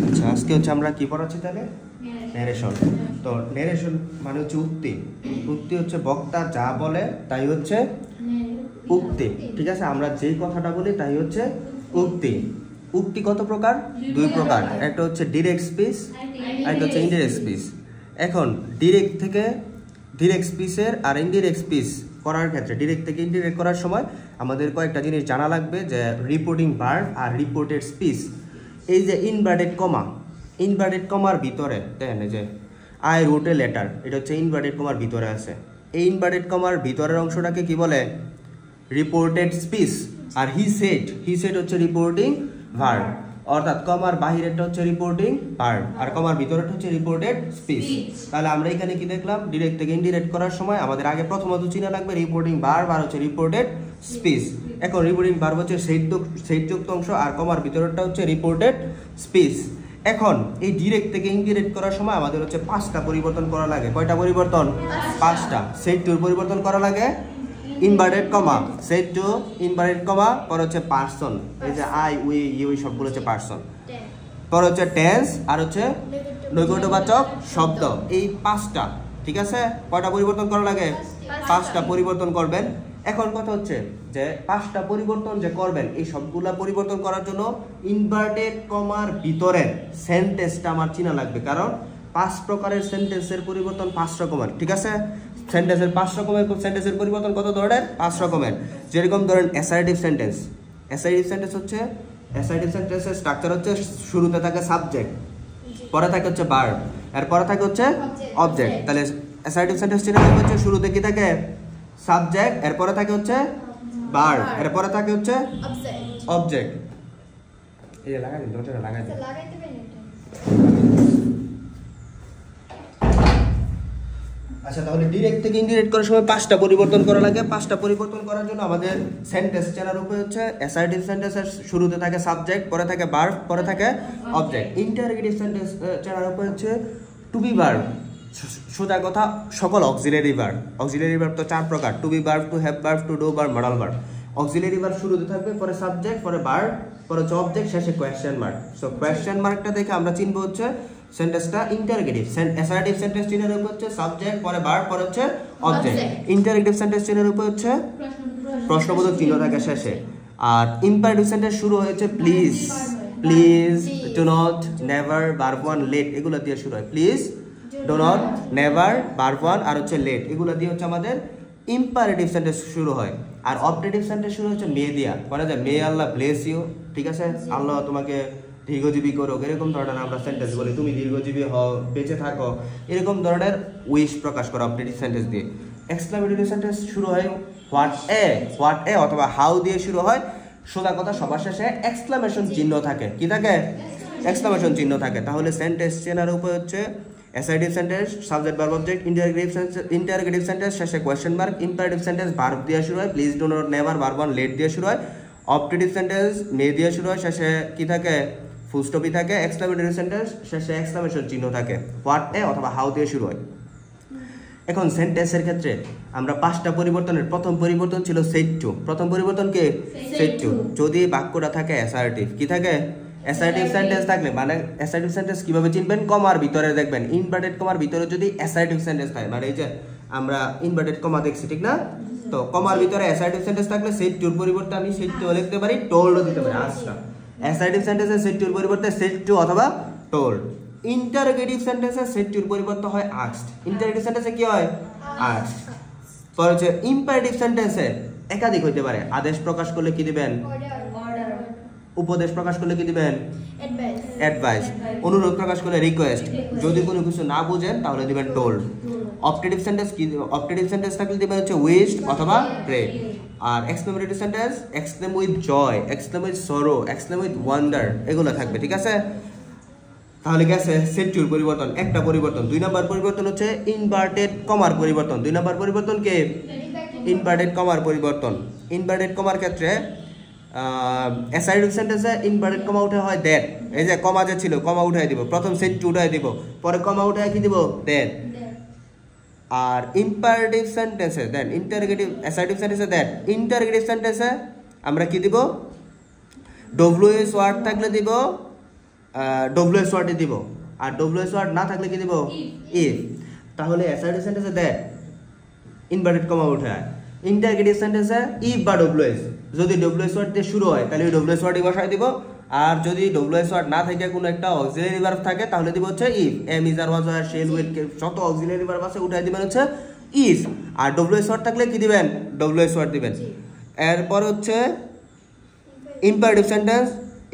আচ্ছা, আজকে হচ্ছে আমরা কি পড়াচ্ছি তাহলে? ন্যারেশন। তো ন্যারেশন মানে হচ্ছে উক্তি। উক্তি হচ্ছে বক্তা যা বলে তাই হচ্ছে উক্তি, ঠিক আছে? আমরা যেই কথাটা বলি তাই হচ্ছে উক্তি। উক্তি কত প্রকার? দুই প্রকার, একটা হচ্ছে ডিরেক্ট স্পিচ আর একটা হচ্ছে ইনডিরেক্ট স্পিচ। এখন ডিরেক্ট স্পিচের আর ইনডিরেক্ট স্পিচ করার ক্ষেত্রে, ডিরেক্ট থেকে ইনডিরেক্ট করার সময় আমাদের কয়েকটা জিনিস জানা লাগবে, যে রিপোর্টিং ভার্ব আর রিপোর্টেড স্পিচ। এই যে ইনভার্টেড কমার ভিতরে দেখেন, এই যে আই রোট এ লেটার, এটা হচ্ছে ইনভার্টেড কমার ভিতরে আছে। এই ইনভার্টেড কমার ভিতরের অংশটাকে কি বলে? Reported speech. আর হি সেড হচ্ছে রিপোর্টিং ভার্ব, অর্থাৎ কমার বাহিরেরটা হচ্ছে রিপোর্টিং ভার্ব আর কমার ভিতরেরটা হচ্ছে রিপোর্টেড স্পিচ। তাহলে আমরা এখানে কি দেখলাম? ডিরেক্ট থেকে ইনডিরেক্ট করার সময় আমাদের আগে প্রথমত চিনা লাগবে রিপোর্টিং ভার্ব আর হচ্ছে রিপোর্টেড স্পিচ। এখন রিপোর্টিং ভার্ব হচ্ছে সেইযুক্ত অংশ আর কমার ভিতরেরটা হচ্ছে রিপোর্টেড স্পিচ। এখন এই ডিরেক্ট থেকে ইনডিরেক্ট করার সময় আমাদের হচ্ছে 5টা পরিবর্তন করা লাগে। কয়টা পরিবর্তন? 5টা। সেট টুর পরিবর্তন করা লাগে, inverted comma, said to inverted comma, পর হচ্ছে পারসন, এই যে আই উই ইউ সবগুলো হচ্ছে পারসন, পর হচ্ছে টেন্স আর হচ্ছে নৈকট্যবাচক শব্দ। এই 5টা, ঠিক আছে? কয়টা পরিবর্তন করা লাগে? 5টা পরিবর্তন করবেন। এখন কথা হচ্ছে যে 5টা পরিবর্তন যে করবেন, এই সবগুলা পরিবর্তন করার জন্য ইনভার্টেড কমার ভিতরে সেন্টেন্সটা আমার চিনা লাগবে, কারণ 5 প্রকারের সেন্টেন্সের পরিবর্তন 5 রকমের, ঠিক আছে? সেন্টেন্সের 5 রকমের সেন্টেন্সের পরিবর্তন কত ধরনের? 5 রকমের। যেরকম ধরেন অ্যাসার্টিভ সেন্টেন্স। অ্যাসার্টিভ সেন্টেন্সের স্ট্রাকচার হচ্ছে শুরুতে থাকে সাবজেক্ট, পরে থাকে হচ্ছে ভার্ব, এর পরে থাকে হচ্ছে অবজেক্ট। তাহলে অ্যাসার্টিভ সেন্টেন্স চিনা হচ্ছে শুরুতে কি থাকে? সাবজেক্ট, এরপরে থাকে হচ্ছে ভার্ব, এরপরে থাকে হচ্ছে অবজেক্ট। এই লাগাই দিন, দরজাটা লাগাই দিন। আচ্ছা, তাহলে ডিরেক্ট থেকে ইনডিরেক্ট করার সময় 5টা পরিবর্তন করা লাগে। 5টা পরিবর্তন করার জন্য আমাদের সেন্টেন্স চেনার উপায় হচ্ছে অ্যাসার্টিভ সেন্টেন্সের শুরুতে থাকে সাবজেক্ট, পরে থাকে ভার্ব, পরে থাকে অবজেক্ট। ইন্টারোগেটিভ সেন্টেন্স চেনার উপায় হচ্ছে টু বি ভার্ব, সোজা কথা সকল অক্সিলারি ভার্ব। অক্সিলারি ভার্ব তো 4 প্রকার: to be verb, to have verb, to do verb, modal verb. Auxiliary verb শুরুতে থাকবে, পরে সাবজেক্ট, পরে ভার্ব, পরে হচ্ছে অবজেক্ট, শেষে কোয়েশ্চেন মার্ক। সো কোয়েশ্চেন মার্কটা দেখে আমরা চিনবো হচ্ছে সেন্টেন্সটা ইন্টারোগেটিভ। অ্যাসার্টিভ সেন্টেন্স চিনার উপর হচ্ছে সাবজেক্ট, পরে ভার্ব, পরে হচ্ছে অবজেক্ট। ইন্টারোগেটিভ সেন্টেন্স চিনার উপর হচ্ছে প্রশ্নবোধক চিহ্ন থাকে শেষে। আর ইম্পারেটিভ সেন্টেন্স শুরু হয়েছে please, do not, never, verb 1, let, এগুলো দিয়ে শুরু হয়। Please, do not, never, verb 1 আর হচ্ছে লেট, এগুলো দিয়ে হচ্ছে আমাদের ইম্পারেটিভ সেন্টেন্স শুরু হয়। আর অবজেক্টিভ সেন্টেন্স শুরু হচ্ছে মে দিয়া, বলা যায় মে আল্লাহ ব্লেস ইউ, ঠিক আছে? আল্লাহ তোমাকে দীর্ঘজীবী করো, এরকম ধরনের আমরা সেন্টেন্স বলি। তুমি দীর্ঘজীবী হও, বেঁচে থাকো, এরকম ধরনের উইশ প্রকাশ করো অবজেক্টিভ সেন্টেন্স দিয়ে। এক্সক্লামেটরি সেন্টেন্স শুরু হয় হোয়াট এ অথবা হাউ দিয়ে শুরু হয়। সোজা কথা সবার শেষে এক্সক্লামেশন চিহ্ন থাকে। কি থাকে? এক্সক্লামেশন চিহ্ন থাকে। তাহলে সেন্টেন্স চেনার উপায় হচ্ছে assertive sentence, subject, verb, object. Interrogative sentence শেষে question mark. Imperative sentence verb দিয়ে শুরু হয়, please, do not, never, verb 1, let দিয়ে শুরু হয়। অবজেক্টিভ সেন্টেন্স মে দিয়ে শুরু হয়, শেষে কি থাকে? ফুল স্টপই থাকে। এক্সক্লামেটরি সেন্টেন্স শেষে এক্সক্লামেশন চিহ্ন থাকে, হোয়াট এ অথবা হাউ দিয়ে শুরু হয়। এখন সেন্টেন্সের ক্ষেত্রে আমরা 5টা পরিবর্তনের প্রথম পরিবর্তন ছিল সেট টু। প্রথম পরিবর্তন কি? Said to. যদি বাক্যটা থাকে অ্যাসার্টিভ, কি থাকে? অ্যাসার্টিভ সেন্টেন্স থাকলে, মানে অ্যাসার্টিভ সেন্টেন্স কিভাবে চিনবেন? কমার ভিতরে দেখবেন, ইনভার্টেড কমার ভিতরে যদি অ্যাসার্টিভ সেন্টেন্স থাকে, মানে এই যে আমরা ইনভার্টেড কমা দেখছি, ঠিক না? তো কমার ভিতরে অ্যাসার্টিভ সেন্টেন্স থাকলে সেট টুর পরিবর্তে আমি সেট টু লিখতে পারি, টোল্ডও দিতে পারি। আচ্ছা, অ্যাসার্টিভ সেন্টেন্সে সেট টুর পরিবর্তে সেট টু অথবা টোল্ড। ইন্টারোগেটিভ সেন্টেন্সে সেট টুর পরিবর্তে হয় আস্কড। ইন্টারোগেটিভ সেন্টেন্সে কি হয়? আস্কড। পরে হচ্ছে ইম্পারেটিভ সেন্টেন্সে একাধিক হইতে পারে। আদেশ প্রকাশ করলে কি দিবেন? উপদেশ প্রকাশ করলে কি দিবেন? অ্যাডভাইস। অনুরোধ প্রকাশ করলে রিকোয়েস্ট। যদি কোনো কিছু না বুঝেন তাহলে দিবেন টোল্ড। অবজেক্টিভ সেন্টেন্স কি? অবজেক্টিভ সেন্টেন্স থাকলে দিবেন হচ্ছে উইশড অথবা প্রে। আর exclamatory sentence exclaim with joy, exclaim with sorrow, exclaim with wonder, এগুলো থাকবে, ঠিক আছে? তাহলে গেছে সেট টুর পরিবর্তন, একটা পরিবর্তন। 2 নম্বর পরিবর্তন হচ্ছে ইনভার্টেড কমার পরিবর্তন। 2 নম্বর পরিবর্তন কে? ইনভার্টেড কমার পরিবর্তন। ইনভার্টেড কমার ক্ষেত্রে অ্যাসার্টিভ সেন্টেন্সে ইনভার্টেড কমা উঠে হয় দ্যাট। এই যে কমা যে ছিল, কমা উঠাই দিব, প্রথম সেট টু উঠাই দিব, পরে কমা উঠাই কি দিব? দ্যাট। আর ইম্পারেটিভ সেন্টেন্সে দেন, ইন্টারোগেটিভ, অ্যাসার্টিভ সেন্টেন্সে দ্যাট। ইন্টারোগেটিভ সেন্টেন্সে আমরা কি দিব? ডব্লিউএস ওয়ার্ড থাকলে দিব ডব্লিউএস ওয়ার্ডে দিব, আর ডব্লিউএস ওয়ার্ড না থাকলে কি দিব ইফ। তাহলে অ্যাসার্টিভ সেন্টেন্সে দ্যাট ইনভার্টেড কমা উঠায়, ইন্টারগেটিভ সেন্টেন্সে ইফ বা ডব্লিউএস, যদি ডব্লিউএস ওয়ার্ড দিয়ে শুরু হয় তাহলে ডব্লিউএস ওয়ার্ডই বসায় দিব, আর যদি ডব্লিউএস ওয়ার্ড না থাকে কোনো একটা অক্সিলারি ভার্ব থাকে তাহলে দিব হচ্ছে if. Am is are was আর শেল উইল যত অক্সিলারি ভার্ব আছে উঠাই দিবেন হচ্ছে ইফ, আর ডব্লিউএস ওয়ার্ড থাকলে কি দিবেন ডব্লিউএস ওয়ার্ড দিবেন। এরপর হচ্ছে ইম্পারেটিভ সেন্টেন্স,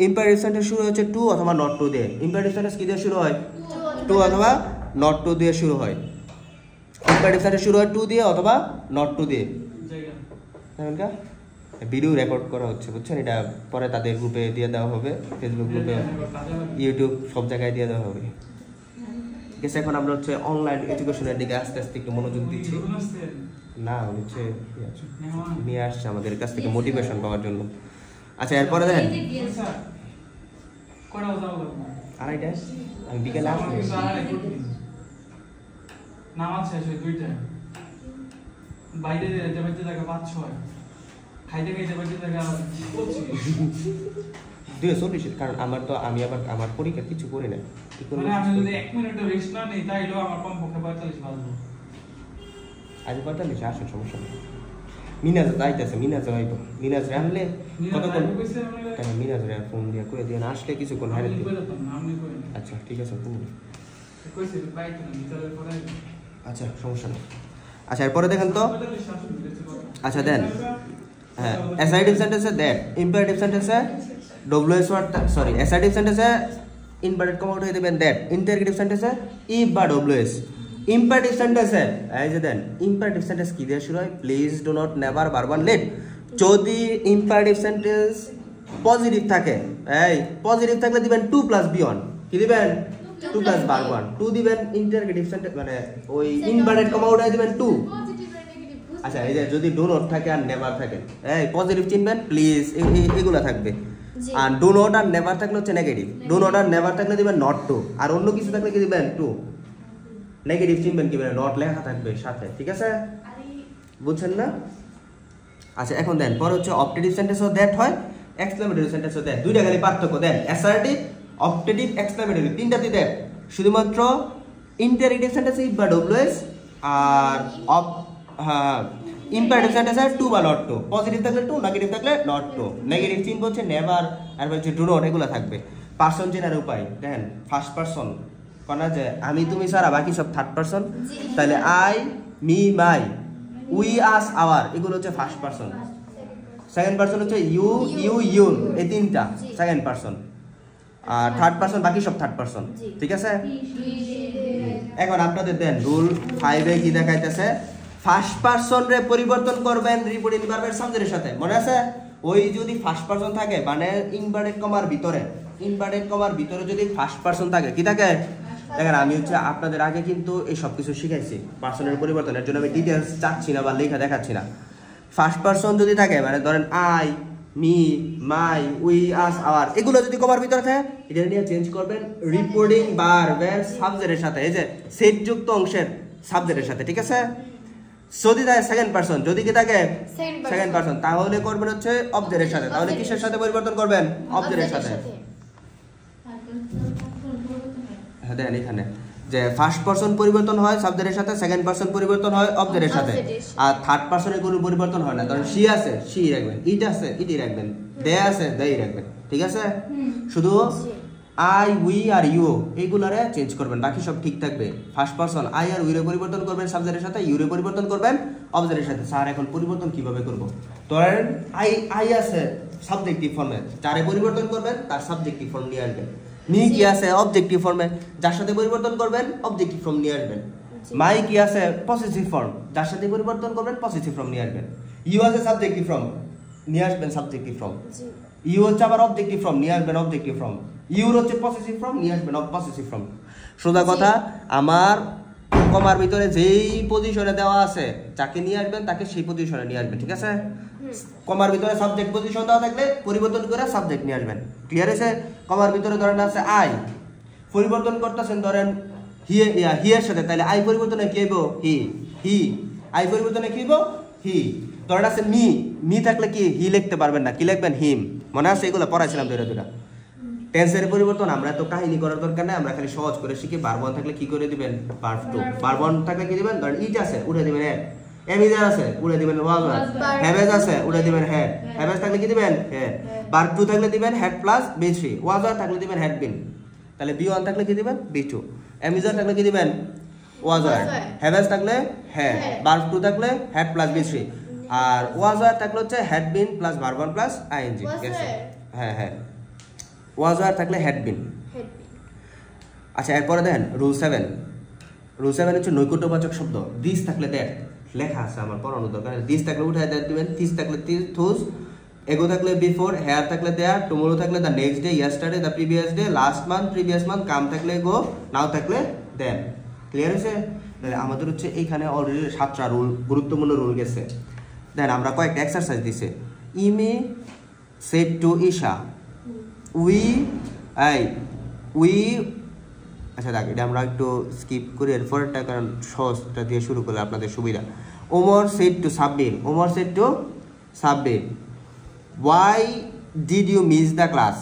ইম্পারেটিভ সেন্টেন্স শুরু হচ্ছে টু অথবা নট টু দিয়ে। ইম্পারেটিভ সেন্টেন্স কি দিয়ে শুরু হয় টু অথবা নট টু দিয়ে শুরু হয়। ইম্পারেটিভ সেন্টেন্স শুরু হয় টু দিয়ে অথবা নট টু দিয়ে। ভিডিও রেকর্ড করা হচ্ছে বুঝছেন, এটা পরে তাদের গ্রুপে দিয়ে দেওয়া হবে, ফেসবুক গ্রুপে, ইউটিউব সব জায়গায় দিয়ে দেওয়া হবে। ঠিক আছে, এখন আমরা হচ্ছে অনলাইন এডুকেশনের দিকে আস্তে আস্তে একটু মনোযোগ দিচ্ছি। না হচ্ছে নিয়ে আসছে আমাদের কাছ থেকে মোটিভেশন পাওয়ার জন্য। আচ্ছা এরপরে দেখেন আড়াইটা, আমি বিকেলে আসবো, নামাজ শেষ হয় 2টা, বাইরে যেতে বাইতে জায়গা 5-6, খাইতে খাইতে বাইতে জায়গা 240, কারণ আমি আবার আমার পরীক্ষা কিছু করি না, মানে আমি যদি 1 মিনিটও রেস্ট না নেই তাইলেও আমার কমপক্ষে 45 বাজবে। আজ 45 আসুন, সমস্যা নেই। মিনাজ যাইতেছে, মিনাজ আইব, মিনাজ আনলে কতক্ষণ, কেন মিনাজ রে ফোন দিয়ে কই দিয়ে আসলে কিছুক্ষণ হারে দিই। আচ্ছা ঠিক আছে, আচ্ছা সমস্যা নেই। আচ্ছা এরপরে দেখেন তো, আচ্ছা দেন হ্যাঁ অ্যাসার্টিভ সেন্টেন্সে দ্যাট, ইম্পারেটিভ সেন্টেন্সে ডব্লিউএস ওয়ার্ড, সরি অ্যাসার্টিভ সেন্টেন্সে ইনভার্টেড কমা উঠিয়ে দেবেন দ্যাট, ইন্টারগেটিভ সেন্টেন্সে ইফ বা ডব্লিউএস। ইম্পারেটিভ সেন্টেন্সে এই যে দেন ইম্পারেটিভ সেন্টেন্স কি দিয়ে শুরু হয় প্লিজ ডু নট নেভার বারবার লেট। যদি ইম্পারেটিভ সেন্টেন্স পজিটিভ থাকে, এই পজিটিভ থাকলে দিবেন টু প্লাস বিয়ন, কি দিবেন টু প্লাস বারবার, টু দিবেন ইন্টারগেটিভ সেন্টেন্স মানে ওই ইনভার্টেড কমা উঠাই দিবেন টু। আচ্ছা এই যে যদি ডু নট থাকে আর নেভার থাকে, এই পজিটিভ চিনবেন প্লিজ, এগুলো থাকবে। আর ডু নট আর নেভার থাকলে হচ্ছে নেগেটিভ, ডু নট আর নেভার থাকলে দিবেন নট টু, আর অন্য কিছু থাকলে কি দিবেন টু। নেগেটিভ চিনবেন কি মানে নট লেখা থাকবে সাথে, ঠিক আছে বুঝছেন না? আচ্ছা এখন দেন পরে হচ্ছে অপটেটিভ সেন্টেন্সও দ্যাট হয়, এক্সক্লেমেটরি সেন্টেন্সও দ্যাট, দুইটা খালি পার্থক্য দেন, অ্যাসার্টিভ, অপটেটিভ, এক্সক্লেমেটরি তিনটাতে দ্যাট। শুধুমাত্র ইন্টারগেটিভ সেন্টেন্সে ইফ বা ডব্লিউএস, আর ইম্পারেটিভ সেন্টেন্সে টু বা নট টু, পজিটিভ থাকলে টু, নেগেটিভ থাকলে নট টু। নেগেটিভ চিনব হচ্ছে নেভার আর হচ্ছে ডু নট, এগুলো থাকবে। পার্সন চেনার উপায় দেখেন, ফার্স্ট পার্সন কোনা যে আমি তুমি ছাড়া বাকি সব থার্ড পার্সন, তাহলে I me my we us our এগুলো হচ্ছে ফার্স্ট পার্সন। সেকেন্ড পার্সন হচ্ছে ইউ ইউ ইউর, এই তিনটা সেকেন্ড পার্সন, আর থার্ড পার্সন বাকি সব থার্ড পার্সন, ঠিক আছে? এখন আপনাদের দেন রুল 5 কি দেখাইতেছে, ফার্স্ট পার্সন রে পরিবর্তন করবেন রিপোর্টিং ভার্বের সাবজেক্টের সাথে, মনে আছে? ওই যদি ফার্স্ট পার্সন থাকে মানে ইনভার্টেড কমার ভিতরে, ইনভার্টেড কমার ভিতরে যদি ফার্স্ট পার্সন থাকে কি থাকে দেখেন, আমি হচ্ছে আপনাদের আগে কিন্তু এই সব কিছু শিখাইছি পার্সনের পরিবর্তনের জন্য, আমি ডিটেলস চাচ্ছি না বা লেখা দেখাচ্ছি না। ফার্স্ট পার্সন যদি থাকে মানে ধরেন I me my we us our, এগুলো যদি কমার ভিতরে থাকে এটা নিয়ে চেঞ্জ করবেন রিপোর্টিং ভার্বের সাবজেক্টের সাথে, এই যে সেট যুক্ত অংশের সাবজেক্টের সাথে, ঠিক আছে? যদি থাকে সেকেন্ড পার্সন, যদি কি থাকে সেকেন্ড পার্সন, তাহলে করবেন হচ্ছে অবজেক্টের সাথে। তাহলে কিসের সাথে পরিবর্তন করবেন? অবজেক্টের সাথে। হ্যাঁ দেন এখানে যে ফার্স্ট পার্সন পরিবর্তন হয় সাবজেক্টের সাথে, সেকেন্ড পার্সন পরিবর্তন হয় অবজেক্টের সাথে, আর থার্ড পার্সনের কোনো পরিবর্তন হয় না। ধরেন শি আছে শি রাখবেন, ইট আছে ইটি রাখবেন, দে আছে দেই রাখবেন, ঠিক আছে? শুধু আই উই আর ইউ এইগুলারে চেঞ্জ করবেন, বাকি সব ঠিক থাকবে। ফার্স্ট পার্সন আই আর উইরে পরিবর্তন করবেন সাবজেক্টের সাথে, ইউরে পরিবর্তন করবেন অবজেক্টের সাথে। স্যার এখন পরিবর্তন কিভাবে করব? ধরেন আই আছে সাবজেক্টিভ ফর্মে, যারে পরিবর্তন করবেন তার সাবজেক্টিভ ফর্ম নিয়ে আসবেন। মি কি আছে অবজেক্টিভ ফর্মে, যার সাথে পরিবর্তন করবেন অবজেক্টিভ ফর্ম নিয়ে আসবেন। মাই কি আছে পজিটিভ ফর্ম, যার সাথে পরিবর্তন করবেন পজিটিভ ফর্ম নিয়ে আসবেন। ইউ আছে সাবজেক্টিভ ফর্ম, নিয়ে আসবেন সাবজেক্টিভ ফর্ম। ইউ হচ্ছে আবার অবজেক্টিভ ফর্ম, নিয়ে আসবেন অবজেক্টিভ ফর্ম। ইউর হচ্ছে পজিটিভ ফর্ম, নিয়ে আসবেন পজিটিভ ফর্ম। সোজা কথা, আমার কমার ভিতরে যেই পজিশনে দেওয়া আছে যাকে নিয়ে আসবেন তাকে সেই পজিশনে নিয়ে আসবেন, ঠিক আছে? কমার ভিতরে সাবজেক্ট পজিশন দেওয়া থাকলে পরিবর্তন করে সাবজেক্ট নিয়ে আসবেন, ক্লিয়ার আছে? কমার ভিতরে ধরেন আছে আই, পরিবর্তন করতেছেন ধরেন হি এর সাথে, তাহলে আই পরিবর্তনে কি হইব? হি হি। আই পরিবর্তনে কি হইব? হি। ধরেন আছে মি, মি থাকলে কি হি লিখতে পারবেন না, কি লিখবেন? হিম। মনে আছে? এগুলো পড়াইছিলাম দুইটা। টেন্সের পরিবর্তন আমরা তো কাহিনী করার দরকার নাই, আমরা খালি সহজ করে শিখি। ভার্ব 1 থাকলে কি করে দিবেন ভার্ব 2, ভার্ব 1 থাকলে কি দিবেন, ধরেন ইট আছে উড়ে দিবেন হ্যাড, এমিজার আছে উড়ে দিবেন ওয়াজ, হ্যাভেজ আছে উড়ে দিবেন হ্যাড, হ্যাভেজ থাকলে কি দিবেন হ্যাড, ভার্ব 2 থাকলে দিবেন হ্যাড প্লাস B3, ওয়াজ থাকলে দিবেন হ্যাড বিন, তাহলে B1 থাকলে কি দিবেন B2, এমিজার থাকলে কি দিবেন ওয়াজ, হ্যাভেজ থাকলে হ্যাড, ভার্ব 2 থাকলে had plus B3, R was থাকলে হচ্ছে had been plus verb 1 plus ING. ঠিক আছে, হ্যাঁ হ্যাঁ, ওয়াজ থাকলে হ্যাড বিন। আচ্ছা এরপরে দেখেন রুল 7, রুল 7 হচ্ছে নৈকট্যবাচক শব্দ। দিস থাকলে দ্যাট লেখা আছে, আমার পড়ানো দরকার। দিস থাকলে উঠায় দ্যাট দিবেন, থিস থাকলে থুস, এগো থাকলে বিফোর, হেয়ার থাকলে দেয়ার, টুমোরো থাকলে the next day, yesterday the previous day, last month previous month, come থাকলে গো, নাও থাকলে দেন। ক্লিয়ার হয়েছে? তাহলে আমাদের হচ্ছে এইখানে অলরেডি 7টা রুল, গুরুত্বপূর্ণ রুল গেছে। দেন আমরা কয়েকটা এক্সারসাইজ দিছে। ইমি সেড টু ঈশা, উই আচ্ছা দেখ, এটা আমরা একটু স্কিপ করি এরপরটা, কারণ সহজটা দিয়ে শুরু করলে আপনাদের সুবিধা। Omar said to Sabbir, Omar said to Sabbir, why did you miss the class,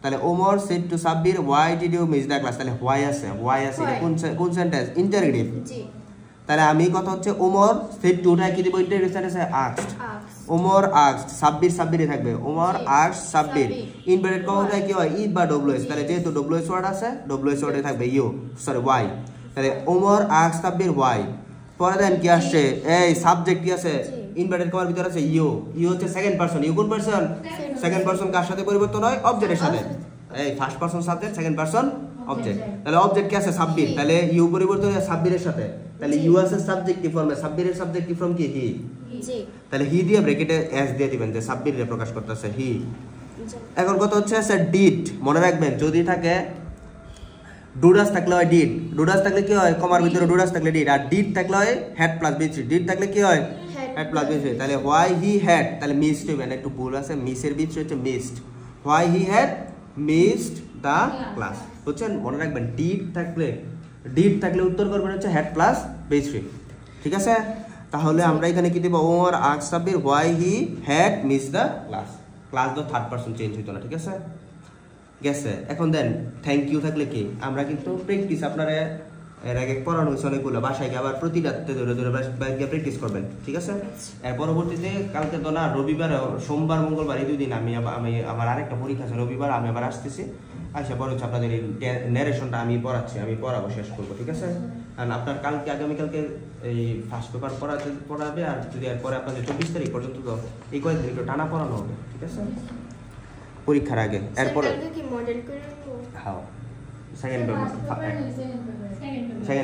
তাহলে Omar said to Sabbir why did you miss the class, তাহলে হোয়াই আছে, হোয়াই আছে, কোন সেন্টেন্স, ইন্টারোগেটিভ। তাহলে আমি কথা হচ্ছে ওমর সেড টু উঠায় কি দিব, interrogative sentence asked, Omar asked, Sabbir সাব্বিরে থাকবে, Omar asked Sabbir, inverted comma উঠায় কি হয় ই বা ডব্লিউএস, তাহলে যেহেতু ডব্লিউএস ওয়ার্ড আছে ডব্লিউএস ওয়ার্ডে থাকবে ইউ, সরি ওয়াই, তাহলে ওমর আস্কড সাব্বির ওয়াই। পরে দেন কি আসছে, এই সাবজেক্ট কি আছে, ইনভার্টেড কমার ভিতরে আছে ইউ, ইউ হচ্ছে সেকেন্ড পারসন, ইউ কোন পারসন, সেকেন্ড পারসন, কার সাথে পরিবর্তন হয়, অবজেক্টের সাথে, এই first person subject, second person object, তাহলে অবজেক্ট কি আছে সাব্বির, তাহলে ইউ পরিবর্তন হয় সাব্বিরের সাথে, তাহলে ইউ আছে সাবজেক্টিভ ফর্মে, সাব্বিরের সাবজেক্টিভ ফর্ম কি হি, তাহলে হি দিয়ে ব্র্যাকেটে এস দিয়ে দিবেন যে সাব্বিরে প্রকাশ করতেছে হি। এখন কথা হচ্ছে স্যার ডিড, মনে রাখবেন যদি থাকে ডুডাস থাকলে হয় ডিড, ডুডাস থাকলে কি হয়, কমার ভিতরে ডুডাস থাকলে ডিড, আর ডিড থাকলে হয় হ্যাড প্লাস B3, ডিড থাকলে কি হয় হ্যাড প্লাস B3, তাহলে হোয়াই হি হ্যাড, তাহলে মিসড হবে না, একটু ভুল আছে, মিসের B3 হচ্ছে missed, why he had missed the class, বুঝছেন? মনে রাখবেন ডিড থাকলে উত্তর করবেন হচ্ছে হ্যাড প্লাস B3। ঠিক আছে, তাহলে আমরা এখানে কি দেব, Omar asked Sabbir why he had miss the class, class তো থার্ড পারসন চেঞ্জ হইতো না। ঠিক আছে, গেছে। এখন দেন থ্যাংক ইউ থাকলে কি, আমরা কিন্তু প্র্যাকটিস আপনারা এর আগে পড়ানো হয়েছে অনেকগুলো, বাসায় গিয়ে আবার প্রতি রাত্রে ধরে ধরে গিয়ে প্র্যাকটিস করবেন। ঠিক আছে, এর পরবর্তীতে কালকে তো না, রবিবার, সোমবার মঙ্গলবার এই 2 দিন আমি আমার আরেকটা পরীক্ষা আছে, রবিবার আমি আবার আসতেছি, আচ্ছা পরে হচ্ছে আপনাদের এই ন্যারেশনটা আমি পড়াবো, শেষ করবো। ঠিক আছে, কারণ আপনার কালকে আগামীকালকে এই ফার্স্ট পেপার পড়াবে, আর যদি এরপরে আপনাদের 24 তারিখ পর্যন্ত তো এই কয়েকদিন একটু টানা পড়ানো হবে। ঠিক আছে, পরীক্ষার আগে। এরপরে হ্যাঁ সেকেন্ড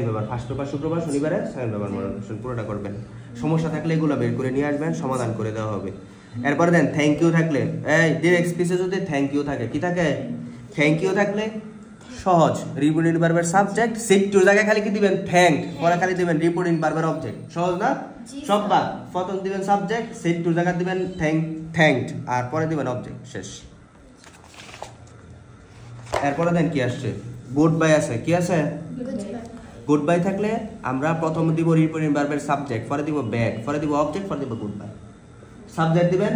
পেপার ফার্স্ট পেপার শুক্রবার, শনিবারে সেকেন্ড পেপার মডেলেশন পুরোটা করবেন। সমস্যা থাকলে এগুলো বের করে নিয়ে আসবেন, সমাধান করে দেওয়া হবে। এরপরে দেন থ্যাংক ইউ থাকলে, এই ডিরেক্ট স্পিচে যদি থ্যাংক ইউ থাকে, কি থাকে, থ্যাংক ইউ থাকলে সহজ, রিপোর্টিং ভার্বের সাবজেক্ট, সেট টুর জায়গায় খালি কি দিবেন থ্যাঙ্কড, পরে খালি দিবেন রিপোর্টিং ভার্বের অবজেক্ট, সহজ না? সববার প্রথম দিবেন সাবজেক্ট, সেট টুর জায়গায় দিবেন থ্যাঙ্কড, আর পরে দিবেন অবজেক্ট, শেষ। এরপরে দেন কি আসছে, গুড বাই আছে, কি আছে, গুড বাই থাকলে আমরা প্রথম দিব রিপোর্টিং ভার্বের সাবজেক্ট, পরে দিব ব্যাড, পরে দিব অবজেক্ট, পরে দিব গুড বাই। সাবজেক্ট দিবেন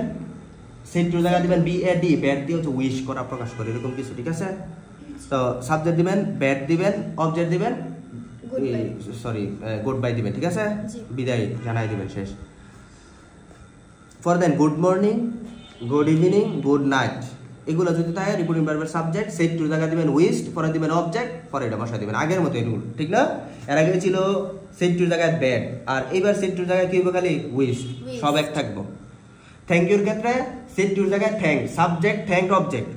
সেট টুর জায়গায় দিবেন BAD, ব্যাড দিয়ে হচ্ছে উইশ করা, প্রকাশ করে, এরকম কিছু। ঠিক আছে, তো সাবজেক্ট দিবেন ব্যাড দিবেন, অবজেক্ট দিবেন গুড বাই দিবেন। ঠিক আছে, বিদায় জানাই দিবেন, শেষ। For then good morning, good evening, good night, এগুলো যদি থাকে রিপোর্টিং ভার্বের সাবজেক্ট, সেট টুর জায়গায় দিবেন উইশড, পরে দিবেন অবজেক্ট, পরে এটা বসা দিবেন, আগের মতো রুল। ঠিক না, এর আগে ছিল সেট টুর জায়গায় ব্যাড, আর এবার সেট টুর জায়গায় কি হবে, খালি উইশড, সব এক থাকবো। থ্যাংক ইউর ক্ষেত্রে সেট টুর জায়গায় thank, subject thanked object.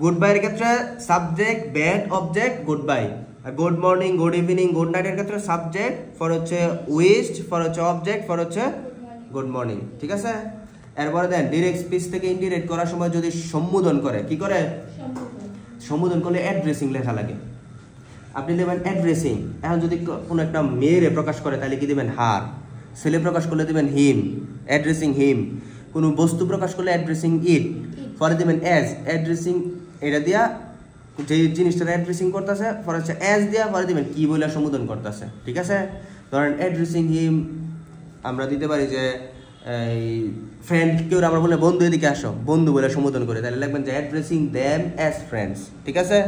Good বাইয়ের ক্ষেত্রে subject bade object good bye. আর good morning, good evening, good নাইটের ক্ষেত্রে সাবজেক্ট, ফর হচ্ছে উইশড, ফর হচ্ছে অবজেক্ট, ফর হচ্ছে গুড মর্নিং। ঠিক আছে, এরপরে দেন ডিরেক্ট স্পিচ থেকে ইন্ডিরেক্ট করার সময় যদি সম্বোধন করে, কি করে, সম্বোধন করলে অ্যাড্রেসিং লেখা লাগে, আপনি দেবেন অ্যাড্রেসিং। এখন যদি কোনো একটা মেয়েরে প্রকাশ করে তাহলে কি দেবেন হার, ছেলে প্রকাশ করলে দেবেন হিম, অ্যাড্রেসিং হিম। কোনো বস্তু প্রকাশ করলে অ্যাড্রেসিং ইট, পরে দেবেন অ্যাজ, অ্যাড্রেসিং এটা দিয়া যে জিনিসটা অ্যাড্রেসিং করতেছে, পরে হচ্ছে অ্যাজ দিয়া, পরে দেবেন কি বলে সম্বোধন করতেছে। ঠিক আছে, ধরেন অ্যাড্রেসিং হিম আমরা দিতে পারি যে এই ফ্রেন্ড কেউ আমরা বলে বন্ধু এদিকে আসো, বন্ধু বলে সম্বোধন করে, তাহলে লিখবেন যে অ্যাড্রেসিং দেম অ্যাজ ফ্রেন্ডস। ঠিক আছে?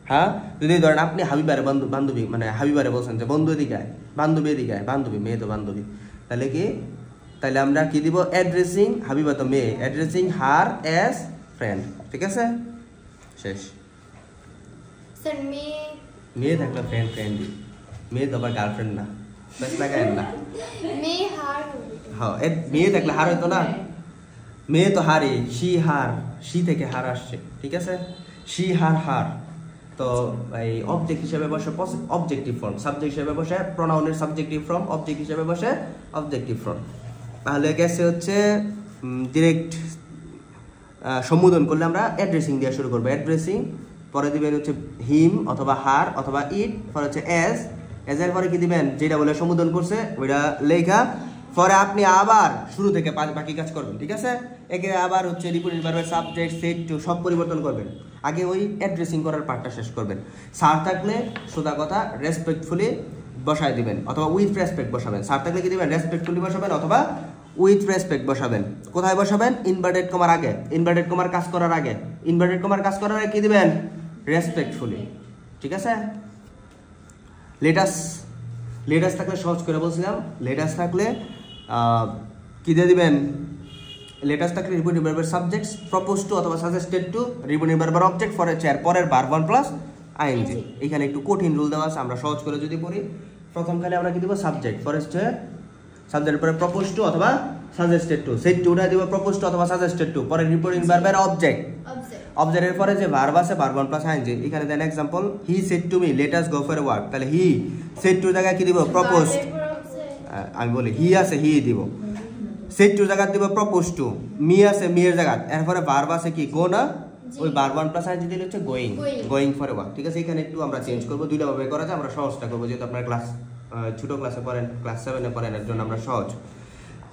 হ্যাঁ, যদি ধরেন আপনি হাবিবারে বান্ধবী মানে হাবিবারে বলছেন যে বন্ধু এদিকে আয়, বান্ধবী এদিকে আয়, বান্ধবী মেয়ে তো বান্ধবী, তাহলে কি, তাহলে আমরা কি দিব, অ্যাড্রেসিং, হাবিবা তো মেয়ে, অ্যাড্রেসিং হার অ্যাজ ফ্রেন্ড। ঠিক আছে, শেষ। স্যার মেয়ে থাকলে ফ্রেন্ড ফ্রেন্ডই, মেয়ে তো আবার গার্লফ্রেন্ড না, বেশ লাগায় না। মেয়ে হার হ্যাঁ, মেয়ে থাকলে হার হইতো না, মেয়ে তো হারে, শি হার, শি থেকে হার আসছে। ঠিক আছে, শি হার হার, তো এই অবজেক্ট হিসেবে বসে অবজেক্টিভ ফর্ম, সাবজেক্ট হিসেবে বসে প্রোনাউনের সাবজেক্টিভ ফর্ম, অবজেক্ট হিসেবে বসে অবজেক্টিভ ফর্ম। তাহলে গেছে হচ্ছে ডিরেক্ট সম্বোধন করলে আমরা অ্যাড্রেসিং দিয়ে শুরু করবো, অ্যাড্রেসিং, পরে দিবেন হচ্ছে হিম অথবা হার অথবা ইট, পরে হচ্ছে এজ, এজের পরে কি দিবেন, যেটা বলে সম্বোধন করছে ওইটা লেখা, পরে আপনি আবার শুরু থেকে বাকি কাজ করবেন। ঠিক আছে, একে আবার হচ্ছে রিপোর্টিং ভার্বের সাবজেক্ট সেট টু সব পরিবর্তন করবেন, আগে ওই অ্যাড্রেসিং করার পার্টটা শেষ করবেন। স্যার থাকলে সোজা কথা রেসপেক্টফুলি বসায় দিবেন অথবা উইথ রেসপেক্ট বসাবেন, স্যার থাকলে কি দিবেন, রেসপেক্টফুলি বসাবেন অথবা উইথ রেসপেক্ট বসাবেন। কোথায় বসাবেন, ইনভার্টেড কমার আগে, ইনভার্টেড কমার কাজ করার আগে, ইনভার্টেড কমার কাজ করার আগে কি দিবেন, রেসপেক্টফুলি। ঠিক আছে, লেটাস, লেটাস থাকলে সহজ করে বলছিলাম, লেটাস থাকলে কি দিয়ে দিবেন, লেটাস থাকলে রিপোর্টিং ভার্বের সাবজেক্টস প্রপোজ টু অথবা সাজেস্টেড টু, রিপোর্টিং ভার্বের অবজেক্ট ফর চেয়ার, পরের ভার্ব 1 প্লাস আইএনজি। এখানে একটু কঠিন রুল দেওয়া আছে, আমরা সহজ করে যদি পড়ি, প্রথম খালি আমরা কি দিব, সাবজেক্ট, পরে হচ্ছে সাবজেক্টের পরে প্রপোজ টু অথবা সাজেস্টেড টু, সেট টু উঠে দিব প্রপোজ টু অথবা সাজেস্টেড টু, পরে রিপোর্টিং ভার্বের অবজেক্ট, অবজেক্টের পরে যে ভার্ব আছে ভার্ব 1 প্লাস আইএনজি। এখানে দেন example, he said to me let us go for a walk, তাহলে হি সেড টু জায়গায় কি দিব, প্রপোজ, আমি বলি হি আছে হি দিব, সেড টু জায়গা দিব প্রপোজ টু, মি আছে মি এর জায়গা, এরপরে ভার্ব আছে কি গো না, ওই ভার্ব 1 প্লাস আইএনজি দিলে হচ্ছে going, going for a walk. ঠিক আছে, এখানে একটু আমরা চেঞ্জ করব, দুইটা ভাবে করা যায়, আমরা সহজটা করব, যেহেতু আপনারা ক্লাস ছোট ক্লাসে পড়েন, ক্লাস 7 এ পড়েন, এর জন্য আমরা সহজ।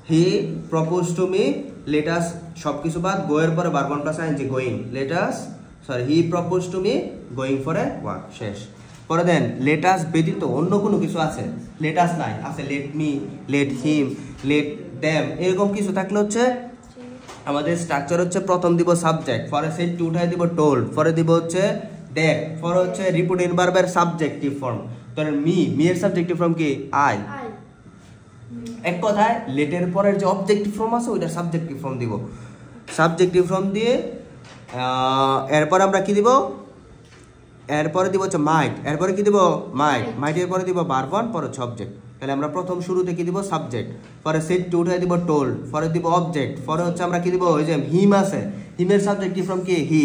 He propose to me let us, সবকিছু বাদ, গো এর পরে verb 1 plus ING going, let us, sorry he propose to me going for a walk, শেষ। পরে দেন লেট আস ব্যতীত অন্য কোনো কিছু আছে, লেট আস নাই, আছে লেট মি, লেট হিম, লেট দেম, এরকম কিছু থাকলে হচ্ছে আমাদের স্ট্রাকচার হচ্ছে প্রথম দিব সাবজেক্ট, পরে সেট টু উঠাই দিব টোল্ড, পরে দিব হচ্ছে দ্যাট, পরে হচ্ছে রিপোর্টিং ভার্বের সাবজেক্টিভ ফর্ম, ধরেন মি, মি এর সাবজেক্টিভ ফর্ম কি, আই। এক কথায় লেটের পরের যে অবজেক্টিভ ফর্ম আছে ওইটা সাবজেক্টিভ ফর্ম দিব, সাবজেক্টিভ ফর্ম দিয়ে এরপর আমরা কি দিব, এরপরে দিব হচ্ছে মাইট, এরপরে কি দিব, মাইট, মাইটের পরে দিব ভার্ব 1, পরে হচ্ছে অবজেক্ট। তাহলে আমরা প্রথম শুরুতে কি দিব, সাবজেক্ট, পরে সেট টু উঠাই দিব টোল্ড, পরে দিব অবজেক্ট, পরে হচ্ছে আমরা কি দিব, ওই যে হিম আছে, হিমের সাবজেক্টিভ ফর্ম কি, হি,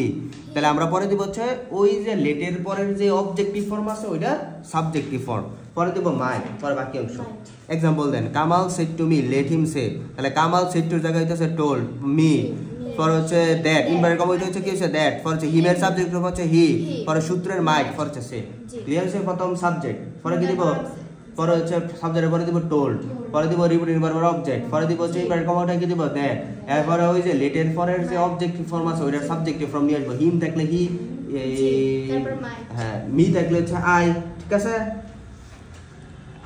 তাহলে আমরা পরে দিব হচ্ছে ওই যে লেটের পরের যে অবজেক্টিভ ফর্ম আছে ওইটা সাবজেক্টিভ ফর্ম, পরে দিব মাইট, পরে বাকি অংশ। এক্সাম্পল দেন, Kamal said to me let him say, তাহলে কামাল সেড টুর জায়গায় হচ্ছে টোল্ড মি, পরে হচ্ছে দ্যাট, ইনভার্টেড কমা হচ্ছে কি হচ্ছে দ্যাট, পরে হচ্ছে হিমের সাবজেক্ট হচ্ছে হি, পরে সূত্রের মাইট, পরে হচ্ছে সে। ক্লিয়ার হচ্ছে প্রথম সাবজেক্ট, পরে কি দিব, পরে হচ্ছে সাবজেক্টের পরে দিব টোল্ড, পরে দিব রিপোর্টিং ভার্বের অবজেক্ট, পরে দিব হচ্ছে ইনভার্টেড কমাটা কি দিব দ্যাট, এরপরে ওই যে লেটের পরের যে অবজেক্টিভ ফর্ম আছে ওইটার সাবজেক্টিভ ফর্ম নিয়ে আসবো, হিম থাকলে হি, হ্যাঁ মি থাকলে হচ্ছে আই। ঠিক আছে,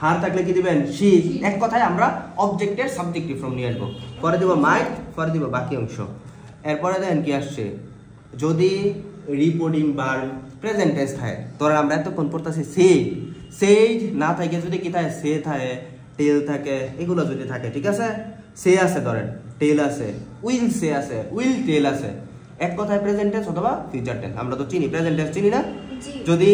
হার থাকলে কি দিবেন, শি। এক কথায় আমরা অবজেক্টের সাবজেক্টিভ ফর্ম নিয়ে আসবো, পরে দিব মাইট, পরে দিব বাকি অংশ। এরপরে দেখেন কি আসছে, যদি রিপোর্টিং ভার্ব প্রেজেন্ট টেন্স থাকে, ধর আমরা এতক্ষণ পড়তেছি সেড, সেড না থাকে যদি কি থাকে, সে থাকে, টেল থাকে, এগুলো যদি থাকে, ঠিক আছে, সে আছে ধরেন, টেল আছে, উইল সে আছে, উইল টেল আছে, এক কথায় প্রেজেন্ট টেন্স অথবা ফিউচার টেন্স। আমরা তো চিনি প্রেজেন্ট টেন্স, চিনি না, যদি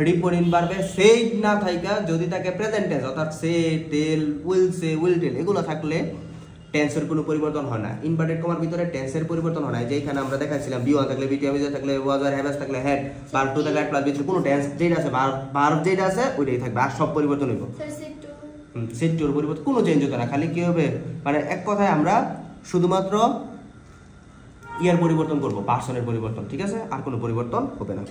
রিপোর্টিং ভার্বে সেড না থাকে, যদি থাকে প্রেজেন্ট টেন্স অর্থাৎ সে, টেল, উইল সে, উইল টেল এগুলো থাকলে টেন্সের কোনো পরিবর্তন হয় না। ইনভার্টেড কমার ভিতরে টেন্সের পরিবর্তন হয় না, যেখানে আমরা দেখাইছিলাম বি1 থাকলে বি2, বি থাকলে ওয়াজ আর হ্যাভ থাকলে হ্যাড, ভার্ব 2 থাকলে হ্যাড প্লাস বি3, কোনো টেন্স যেটা আছে ভার্ব যেটা আছে ওইটাই থাকবে, আর সব পরিবর্তন হইব। সেট টুর পরিবর্তন কোনো চেঞ্জ হতো না, খালি কি হবে, মানে এক কথায় আমরা শুধুমাত্র ইয়ার পরিবর্তন করব, পার্সনের পরিবর্তন, ঠিক আছে, আর কোনো পরিবর্তন হবে না।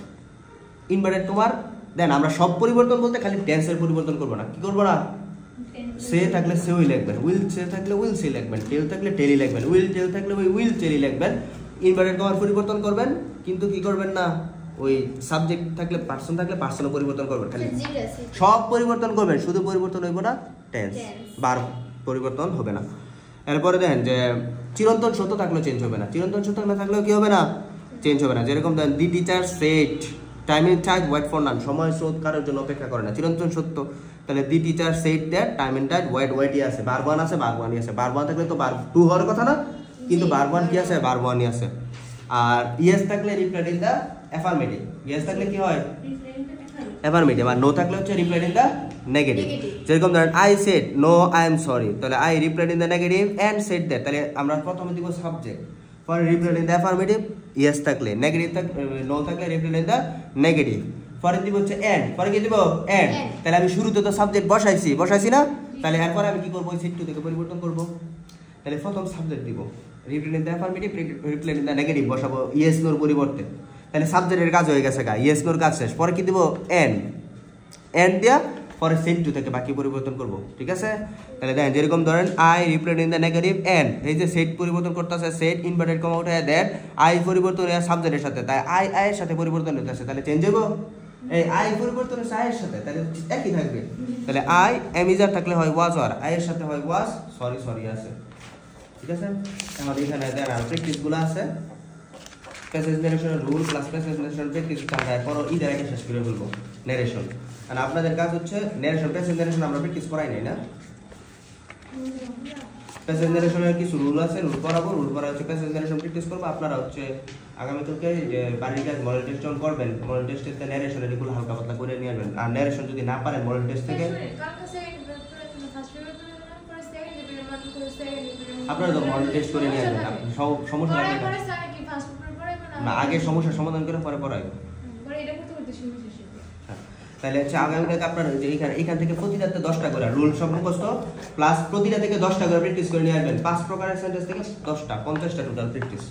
ইনভার্টেড কমার দেন আমরা সব পরিবর্তন বলতে খালি টেন্সের পরিবর্তন করব না, কি করব না, সে থাকলে সেই লিখবেন, উইল সে থাকলে উইল সে লিখবেন, টেল থাকলে টেলি লিখবেন, উইল টেল থাকলে ওই উইল টেলি লিখবেন। ইনভার্টেড কমার পরিবর্তন করবেন, কিন্তু কি করবেন না, ওই সাবজেক্ট থাকলে পার্সন থাকলে পার্সনও পরিবর্তন করবেন, খালি সব পরিবর্তন করবেন, শুধু পরিবর্তন হইব না টেন্স, ভার্ব পরিবর্তন হবে না। এরপরে দেখেন যে চিরন্তন সত্য থাকলেও চেঞ্জ হবে না, চিরন্তন সত্য না থাকলেও কি হবে না, চেঞ্জ হবে না। যেরকম দেখেন the teacher said time in time wait for none, সময় স্রোত কারোর জন্য অপেক্ষা করে না, চিরন্তন সত্য। তাহলে the teacher said that time in time ওয়েটই আছে, ভার্ব ওয়ান আছে, ভার্ব ওয়ানই আছে। ভার্ব ওয়ান থাকলে তো ভার্ব টু হওয়ার কথা না, কিন্তু ভার্ব ওয়ান কি আছে, ভার্ব ওয়ানই আছে। আর ইয়েস থাকলে replied in the affirmative, yes থাকলে কি হয় অ্যাফার্মেটিভ, আর নো থাকলে হচ্ছে রিপ্লাইড ইন দ্য নেগেটিভ। যেরকম ধরেন I said no I am sorry, তাহলে I replied in the negative and said that, তাহলে আমরা প্রথমে দিব সাবজেক্ট, পরে replied in the affirmative yes থাকলে, নেগেটিভ থাকলে নো থাকলে রিপ্লাইড ইন দ্য নেগেটিভ, পরে দিব হচ্ছে এন্ড, পরে কি দিব এন্ড। তাহলে আমি শুরুতে তো সাবজেক্ট বসাইছি না, তাহলে এরপর আমি কি করব, ওই সেট টু থেকে পরিবর্তন করব। তাহলে প্রথম সাবজেক্ট দিব, replied in the affirmative, replied in the negative বসাবো ইয়েস নোর পরিবর্তে। তাহলে সাবজেক্টের কাজ হয়ে গেছে গা, ইয়েস নোর কাজ শেষ। পরে কি দিব এন্ড দিয়া, পরে সেট টু থেকে বাকি পরিবর্তন করব, ঠিক আছে। তাহলে দেখেন যেরকম ধরেন I replied in the negative and, এই যে সেট পরিবর্তন করতেছে, সেট ইনভার্টেড কমা উঠে দ্যাট, আই পরিবর্তন হয় সাবজেক্টের সাথে, তাই আই এর সাথে পরিবর্তন হতেছে, তাহলে চেঞ্জ হবে। এই আই পরিবর্তন হচ্ছে আই এর সাথে, তাহলে একই থাকবে। তাহলে আই এমিজার থাকলে হয় ওয়াজ, আর আই এর সাথে হয় ওয়াজ সরি আছে, ঠিক আছে। আমাদের এখানে দেন আর প্র্যাকটিসগুলো আছে, প্যাসেজ ন্যারেশনের rule plus passage narration practice আমরা এরপর ঈদের আগে শেষ করে ফেলবো ন্যারেশন। আর আপনাদের কাজ হচ্ছে ন্যারেশন, প্যাসেজ ন্যারেশন আমরা প্র্যাকটিস করাই নাই না, প্যাসেজ ন্যারেশনের কিছু রুল আছে, রুল করাবো, রুল করা হচ্ছে প্যাসেজ ন্যারেশন প্র্যাকটিস করবো। আপনারা হচ্ছে আগামীকালকে যে বাড়ির কাজ মডেল টেস্ট যখন করবেন, মডেল টেস্টে ন্যারেশনের এগুলো হালকা পাতলা করে নিয়ে আসবেন। আর ন্যারেশন যদি না পারেন মডেল টেস্ট থেকে, আপনারা তো মডেল টেস্ট করে নিয়ে আসবেন, সমস্যা লাগবে না, আগে সমস্যার সমাধান করে পরে পড়াই। তাহলে হচ্ছে আগামীকালকে আপনারা যে এখান থেকে প্রতিটাতে 10টা করে রুল সব মুখস্থ, প্লাস প্রতিটা থেকে 10টা করে প্র্যাকটিস করে নিয়ে আসবেন। 5 প্রকারের সেন্টেন্স থেকে 10টা 50টা টোটাল প্র্যাকটিস।